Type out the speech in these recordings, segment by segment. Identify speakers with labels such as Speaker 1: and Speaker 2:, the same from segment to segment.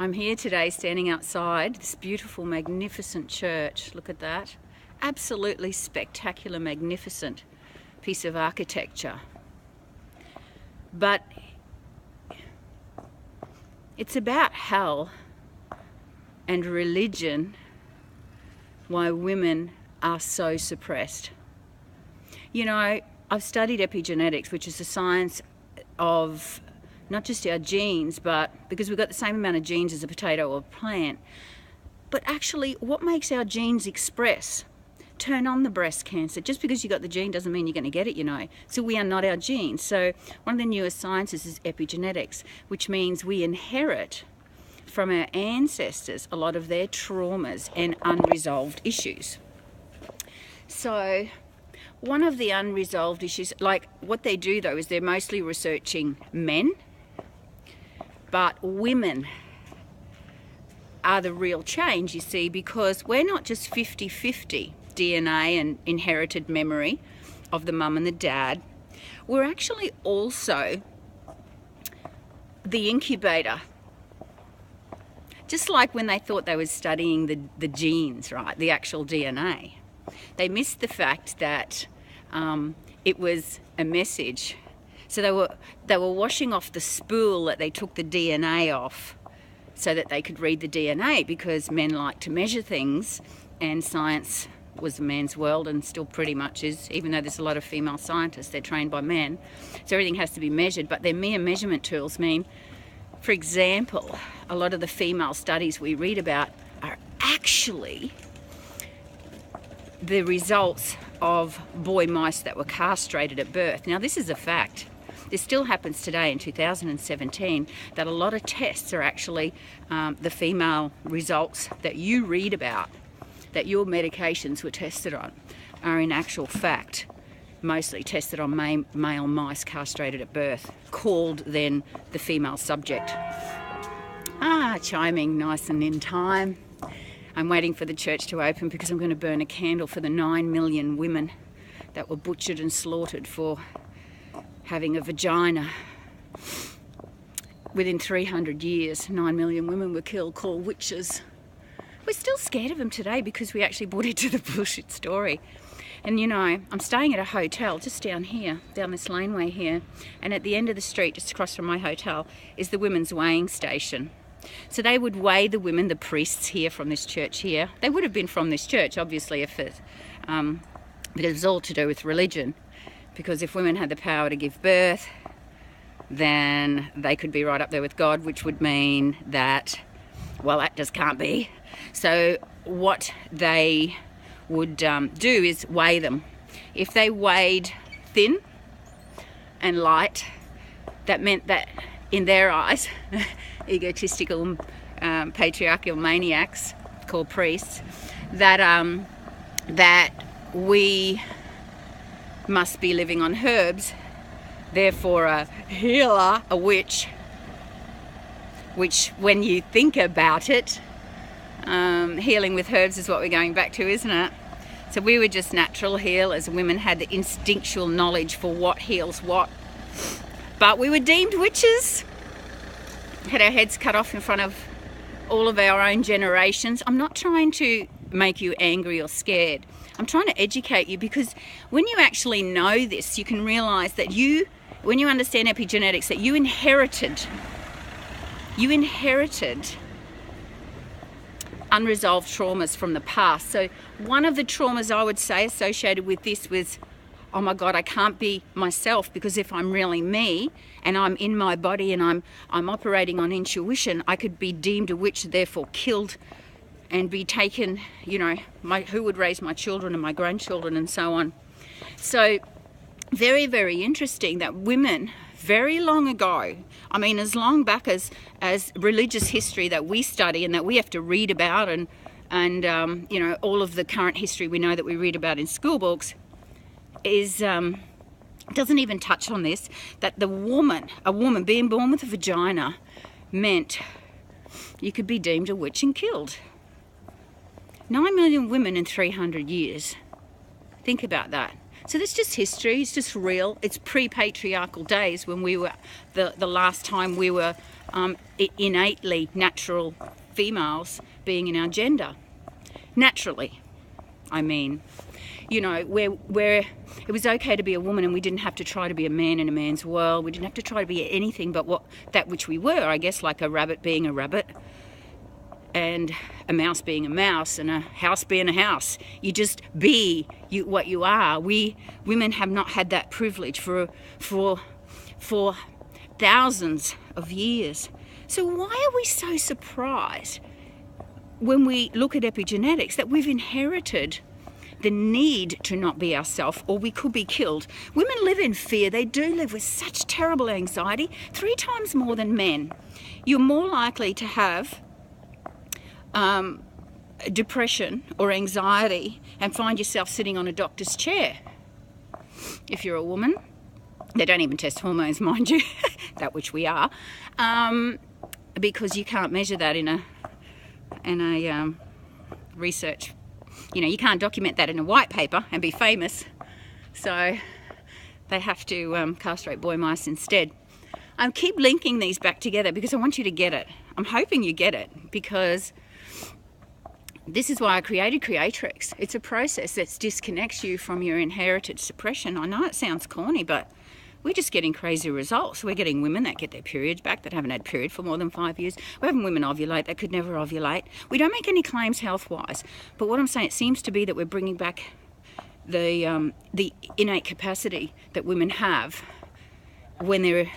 Speaker 1: I'm here today standing outside this beautiful, magnificent church. Look at that. Absolutely spectacular, magnificent piece of architecture. But it's about hell and religion, why women are so suppressed. You know, I've studied epigenetics, which is the science of not just our genes, but because we've got the same amount of genes as a potato or a plant, but actually what makes our genes express, turn on the breast cancer. Just because you got the gene doesn't mean you're going to get it, you know. So we are not our genes. So one of the newest sciences is epigenetics, which means we inherit from our ancestors a lot of their traumas and unresolved issues. So one of the unresolved issues, like what they do though, is they're mostly researching men, but women are the real change, you see, because we're not just 50-50 DNA and inherited memory of the mum and the dad. We're actually also the incubator. Just like when they thought they were studying the genes, right, the actual DNA. They missed the fact that it was a message. So they were washing off the spool that they took the DNA off so that they could read the DNA, because men like to measure things, and science was a man's world and still pretty much is, even though there's a lot of female scientists, they're trained by men. So everything has to be measured, but their mere measurement tools mean, for example, a lot of the female studies we read about are actually the results of boy mice that were castrated at birth. Now, this is a fact. This still happens today in 2017, that a lot of tests are actually the female results that you read about, that your medications were tested on, are in actual fact mostly tested on male mice castrated at birth, called then the female subject. Chiming nice and in time. I'm waiting for the church to open because I'm going to burn a candle for the 9 million women that were butchered and slaughtered for having a vagina. Within 300 years, 9 million women were killed, called witches. We're still scared of them today because we actually bought into the bullshit story. And you know, I'm staying at a hotel just down here, down this laneway here, and at the end of the street, just across from my hotel, is the women's weighing station. So they would weigh the women, the priests here from this church here. They would have been from this church, obviously, if it was all to do with religion. Because if women had the power to give birth, then they could be right up there with God, which would mean that, well, that just can't be. So what they would do is weigh them. If they weighed thin and light, that meant that in their eyes, egotistical, patriarchal maniacs called priests, that we must be living on herbs, therefore a healer, a witch, which when you think about it, healing with herbs is what we're going back to, isn't it? So we were just natural healers. Women had the instinctual knowledge for what heals what. But we were deemed witches. Had our heads cut off in front of all of our own generations. I'm not trying to make you angry or scared. I'm trying to educate you, because when you actually know this, you can realize that when you understand epigenetics, that you inherited unresolved traumas from the past. So one of the traumas I would say associated with this was, oh my God, I can't be myself, because if I'm really me and I'm in my body and I'm operating on intuition, I could be deemed a witch, therefore killed, and be taken, you know, who would raise my children and my grandchildren and so on. So very, very interesting that women very long ago, I mean as long back as religious history that we study and that we have to read about, and you know, all of the current history we know that we read about in school books, is doesn't even touch on this, that a woman being born with a vagina meant you could be deemed a witch and killed. 9 million women in 300 years. Think about that. So that's just history, it's just real. It's pre-patriarchal days when we were, the last time we were innately natural females being in our gender. Naturally, I mean. You know, where it was okay to be a woman and we didn't have to try to be a man in a man's world. We didn't have to try to be anything but that which we were, I guess, like a rabbit being a rabbit and a mouse being a mouse and a house being a house. You just be what you are. We women have not had that privilege for thousands of years. So why are we so surprised when we look at epigenetics that we've inherited the need to not be ourselves, or we could be killed? Women live in fear. They do live with such terrible anxiety, 3 times more than men. You're more likely to have depression or anxiety and find yourself sitting on a doctor's chair. If you're a woman, they don't even test hormones, mind you, that which we are, because you can't measure that in a research. You know, you can't document that in a white paper and be famous. So they have to castrate boy mice instead. I keep linking these back together because I want you to get it. I'm hoping you get it, because this is why I created Creatrix. It's a process that disconnects you from your inherited suppression. I know it sounds corny, but we're just getting crazy results. We're getting women that get their periods back that haven't had period for more than 5 years. We're having women ovulate that could never ovulate. We don't make any claims health-wise, but what I'm saying, it seems to be that we're bringing back the innate capacity that women have when they're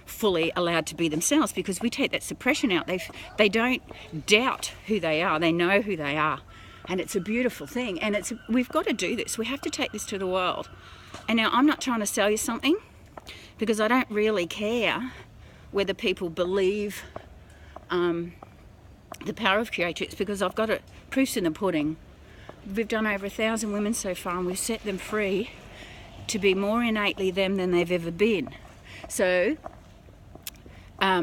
Speaker 1: fully allowed to be themselves, because we take that suppression out. They don't doubt who they are. They know who they are, and it's a beautiful thing. And we've got to do this. We have to take this to the world. And now I'm not trying to sell you something, because I don't really care whether people believe the power of Creatrix, because I've got it, proofs in the pudding. We've done over 1,000 women so far, and we've set them free to be more innately them than they've ever been. So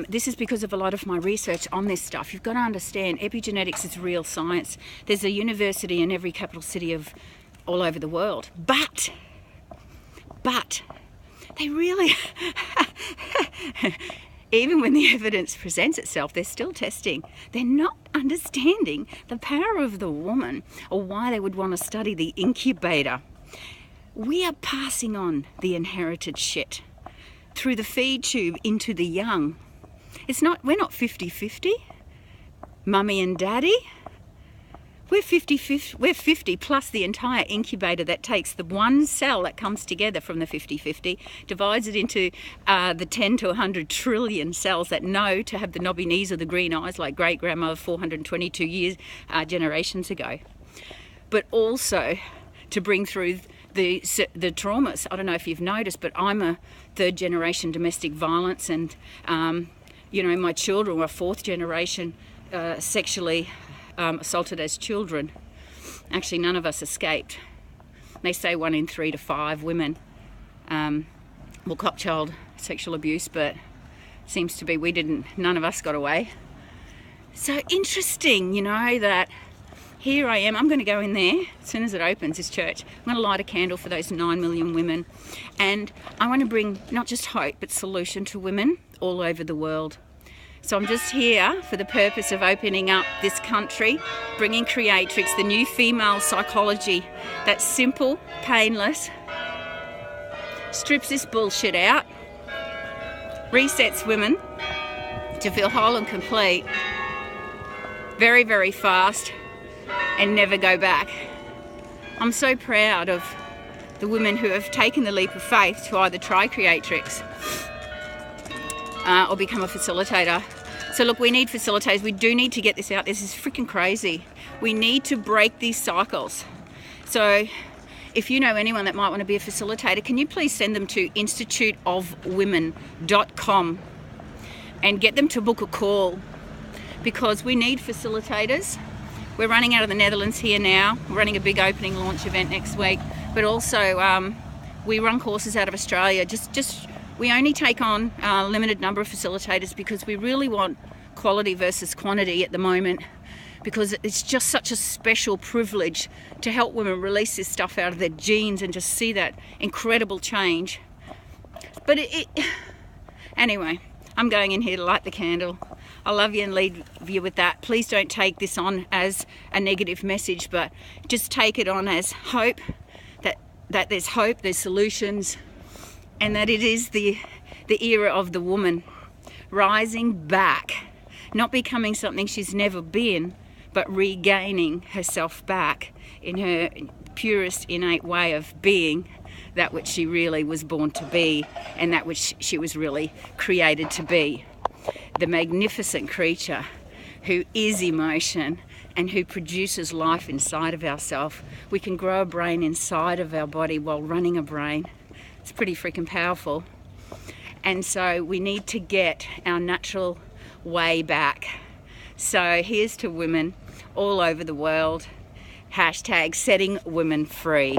Speaker 1: this is because of a lot of my research on this stuff. You've got to understand, epigenetics is real science. There's a university in every capital city of all over the world. But they really, even when the evidence presents itself, they're still testing. They're not understanding the power of the woman, or why they would want to study the incubator. We are passing on the inherited shit through the feed tube into the young. We're not 50-50, mummy and daddy. We're 50 plus the entire incubator that takes the one cell that comes together from the 50-50, divides it into the 10 to 100 trillion cells that know to have the knobby knees or the green eyes like great-grandma 422 years, generations ago. But also to bring through the traumas. I don't know if you've noticed, but I'm a 3rd generation domestic violence, and you know, my children were 4th generation sexually assaulted as children. Actually, none of us escaped. They say 1 in 3 to 5 women will cop child sexual abuse, but seems to be none of us got away. So interesting, you know, that here I am. I'm going to go in there as soon as it opens, this church. I'm going to light a candle for those 9 million women, and I want to bring not just hope but solution to women all over the world. So I'm just here for the purpose of opening up this country, bringing Creatrix, the new female psychology that's simple, painless, strips this bullshit out, resets women to feel whole and complete very, very fast and never go back. I'm so proud of the women who have taken the leap of faith to either try Creatrix or become a facilitator. So look, we need facilitators. We do need to get this out. This is freaking crazy. We need to break these cycles. So if you know anyone that might want to be a facilitator, can you please send them to instituteofwomen.com and get them to book a call, because we need facilitators. We're running out of the Netherlands here now. We're running a big opening launch event next week, but also we run courses out of Australia. We only take on a limited number of facilitators because we really want quality versus quantity at the moment, because it's just such a special privilege to help women release this stuff out of their genes and just see that incredible change. But anyway, I'm going in here to light the candle. I love you and leave you with that. Please don't take this on as a negative message, but just take it on as hope, that there's hope, there's solutions, and that it is the era of the woman rising back, not becoming something she's never been, but regaining herself back in her purest innate way of being that which she really was born to be, and that which she was really created to be. The magnificent creature who is emotion and who produces life inside of ourselves. We can grow a brain inside of our body while running a brain. It's pretty freaking powerful. And so we need to get our natural way back. So here's to women all over the world. # setting women free.